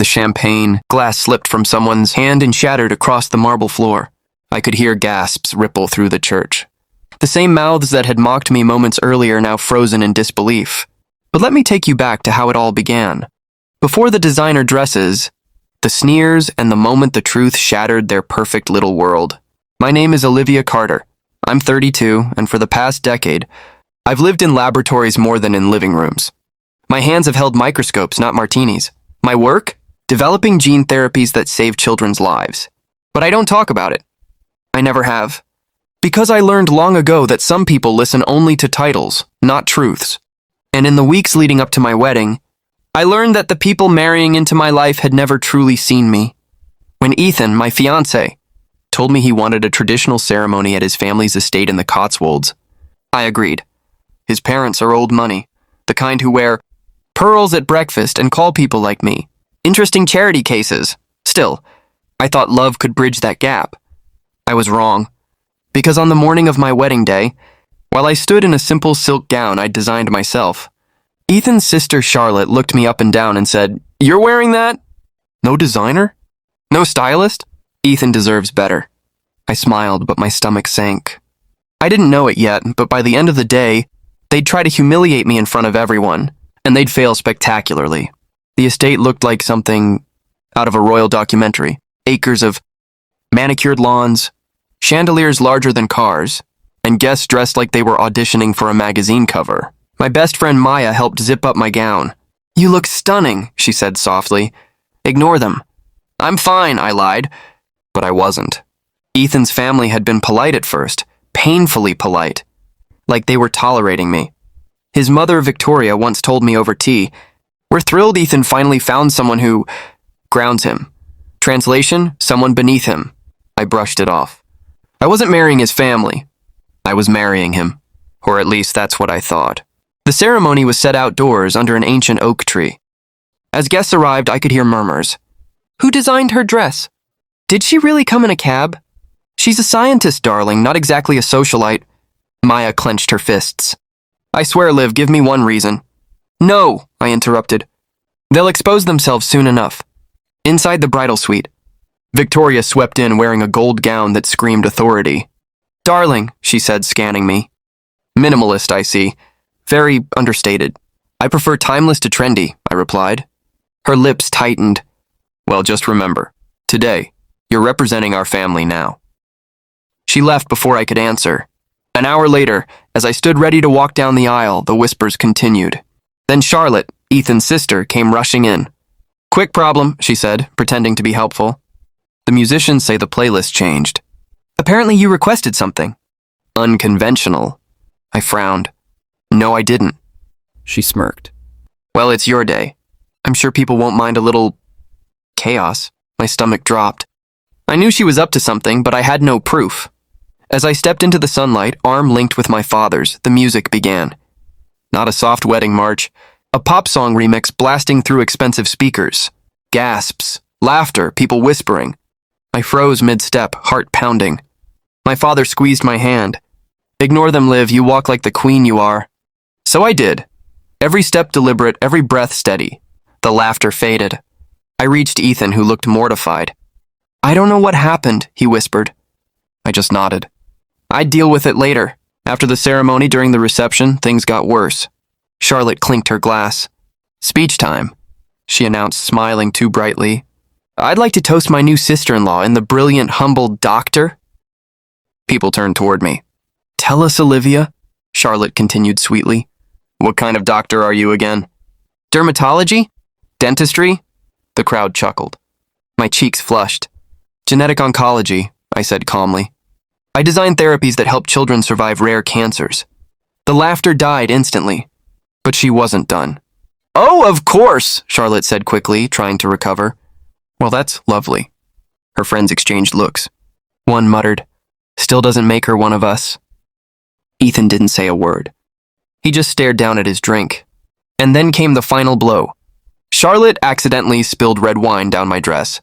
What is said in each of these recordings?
champagne glass slipped from someone's hand and shattered across the marble floor. I could hear gasps ripple through the church. The same mouths that had mocked me moments earlier now frozen in disbelief. But let me take you back to how it all began. Before the designer dresses, the sneers, and the moment the truth shattered their perfect little world. My name is Olivia Carter. I'm 32, and for the past decade, I've lived in laboratories more than in living rooms. My hands have held microscopes, not martinis. My work? Developing gene therapies that save children's lives. But I don't talk about it. I never have. Because I learned long ago that some people listen only to titles, not truths. And in the weeks leading up to my wedding, I learned that the people marrying into my life had never truly seen me. When Ethan, my fiancé, told me he wanted a traditional ceremony at his family's estate in the Cotswolds, I agreed. His parents are old money, the kind who wear pearls at breakfast and call people like me interesting charity cases. Still, I thought love could bridge that gap. I was wrong. Because on the morning of my wedding day, while I stood in a simple silk gown I'd designed myself, Ethan's sister Charlotte looked me up and down and said, "You're wearing that? No designer? No stylist? Ethan deserves better." I smiled, but my stomach sank. I didn't know it yet, but by the end of the day, they'd try to humiliate me in front of everyone, and they'd fail spectacularly. The estate looked like something out of a royal documentary. Acres of manicured lawns, chandeliers larger than cars, and guests dressed like they were auditioning for a magazine cover. My best friend Maya helped zip up my gown. "You look stunning," she said softly. "Ignore them." "I'm fine," I lied. But I wasn't. Ethan's family had been polite at first, painfully polite, like they were tolerating me. His mother, Victoria, once told me over tea, "We're thrilled Ethan finally found someone who grounds him." Translation, someone beneath him. I brushed it off. I wasn't marrying his family. I was marrying him. Or at least that's what I thought. The ceremony was set outdoors under an ancient oak tree. As guests arrived, I could hear murmurs. "Who designed her dress? Did she really come in a cab? She's a scientist, darling, not exactly a socialite." Maya clenched her fists. "I swear, Liv, give me one reason." "No," I interrupted. "They'll expose themselves soon enough." Inside the bridal suite, Victoria swept in wearing a gold gown that screamed authority. "Darling," she said, scanning me. "Minimalist, I see. Very understated." "I prefer timeless to trendy," I replied. Her lips tightened. "Well, just remember, today, you're representing our family now." She left before I could answer. An hour later, as I stood ready to walk down the aisle, the whispers continued. Then Charlotte, Ethan's sister, came rushing in. "Quick problem," she said, pretending to be helpful. "The musicians say the playlist changed." "Apparently you requested something." "Unconventional." I frowned. "No, I didn't." She smirked. "Well, it's your day. I'm sure people won't mind a little chaos." My stomach dropped. I knew she was up to something, but I had no proof. As I stepped into the sunlight, arm linked with my father's, the music began. Not a soft wedding march, a pop song remix blasting through expensive speakers. Gasps, laughter, people whispering. I froze mid-step, heart pounding. My father squeezed my hand. "Ignore them, Liv, you walk like the queen you are." So I did. Every step deliberate, every breath steady. The laughter faded. I reached Ethan, who looked mortified. "I don't know what happened," he whispered. I just nodded. "I'd deal with it later." After the ceremony, during the reception, things got worse. Charlotte clinked her glass. "Speech time," she announced, smiling too brightly. "I'd like to toast my new sister-in-law and the brilliant, humble doctor." People turned toward me. "Tell us, Olivia," Charlotte continued sweetly. "What kind of doctor are you again?" "Dermatology? Dentistry?" The crowd chuckled. My cheeks flushed. "Genetic oncology," I said calmly. "I design therapies that help children survive rare cancers." The laughter died instantly, but she wasn't done. "Oh, of course," Charlotte said quickly, trying to recover. "Well, that's lovely." Her friends exchanged looks. One muttered, "Still doesn't make her one of us." Ethan didn't say a word. He just stared down at his drink. And then came the final blow. Charlotte accidentally spilled red wine down my dress.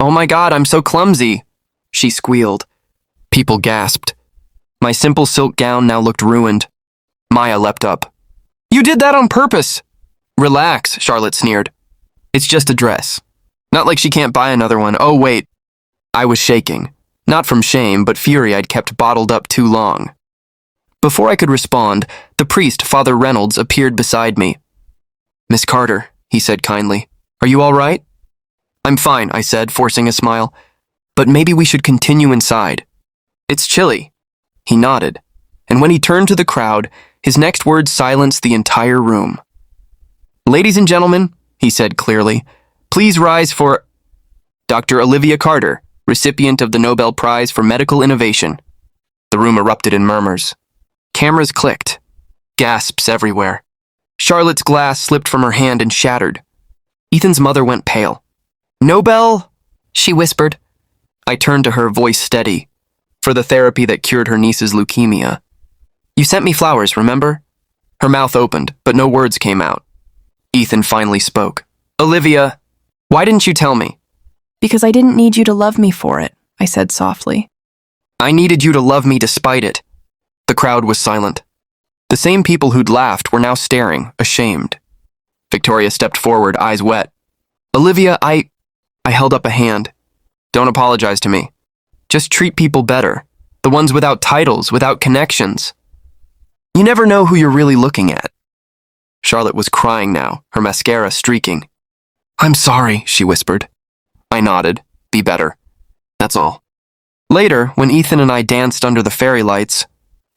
"Oh my God, I'm so clumsy," she squealed. People gasped. My simple silk gown now looked ruined. Maya leapt up. "You did that on purpose." "Relax," Charlotte sneered. "It's just a dress." Not like she can't buy another one. Oh, wait. I was shaking. Not from shame, but fury I'd kept bottled up too long. Before I could respond, the priest, Father Reynolds, appeared beside me. "Miss Carter," he said kindly, "are you all right?" "I'm fine," I said, forcing a smile. "But maybe we should continue inside. It's chilly." He nodded, and when he turned to the crowd, his next words silenced the entire room. "Ladies and gentlemen," he said clearly, "please rise for Dr. Olivia Carter, recipient of the Nobel Prize for Medical Innovation." The room erupted in murmurs. Cameras clicked. Gasps everywhere. Charlotte's glass slipped from her hand and shattered. Ethan's mother went pale. "Nobel?" she whispered. I turned to her, voice steady, for the therapy that cured her niece's leukemia. "You sent me flowers, remember?" Her mouth opened, but no words came out. Ethan finally spoke. "Olivia, why didn't you tell me?" "Because I didn't need you to love me for it," I said softly. "I needed you to love me despite it." The crowd was silent. The same people who'd laughed were now staring, ashamed. Victoria stepped forward, eyes wet. "Olivia, I held up a hand. "Don't apologize to me. Just treat people better. The ones without titles, without connections. You never know who you're really looking at." Charlotte was crying now, her mascara streaking. "I'm sorry," she whispered. I nodded. "Be better. That's all." Later, when Ethan and I danced under the fairy lights,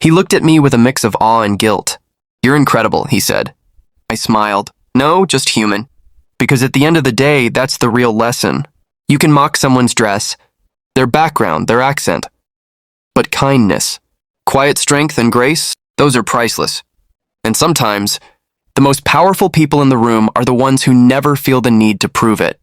he looked at me with a mix of awe and guilt. "You're incredible," he said. I smiled. "No, just human. Because at the end of the day, that's the real lesson. You can mock someone's dress, their background, their accent. But kindness, quiet strength, and grace, those are priceless. And sometimes, the most powerful people in the room are the ones who never feel the need to prove it."